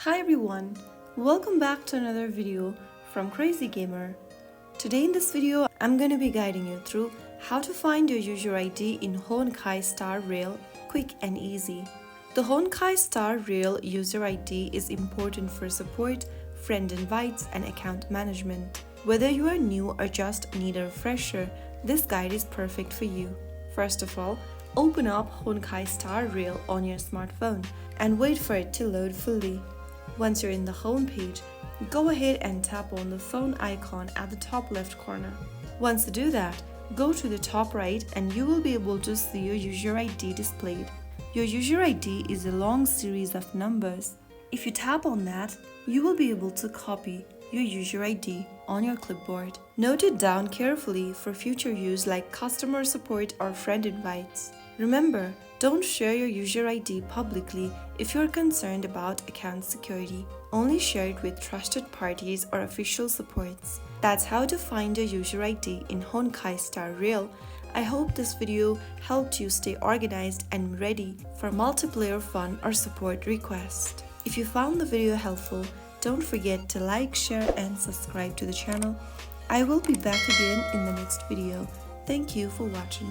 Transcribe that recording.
Hi everyone, welcome back to another video from Crazy Gamer. Today in this video, I'm going to be guiding you through how to find your user ID in Honkai Star Rail quick and easy. The Honkai Star Rail user ID is important for support, friend invites, and account management. Whether you are new or just need a refresher, this guide is perfect for you. First of all, open up Honkai Star Rail on your smartphone and wait for it to load fully. Once you're in the home page, go ahead and tap on the phone icon at the top left corner. Once you do that, go to the top right and you will be able to see your user ID displayed. Your user ID is a long series of numbers. If you tap on that, you will be able to copy your user ID on your clipboard. Note it down carefully for future use like customer support or friend invites. Remember, don't share your user ID publicly if you're concerned about account security. Only share it with trusted parties or official supports. That's how to find your user ID in Honkai Star Rail. I hope this video helped you stay organized and ready for multiplayer fun or support requests. If you found the video helpful, don't forget to like, share and subscribe to the channel. I will be back again in the next video. Thank you for watching.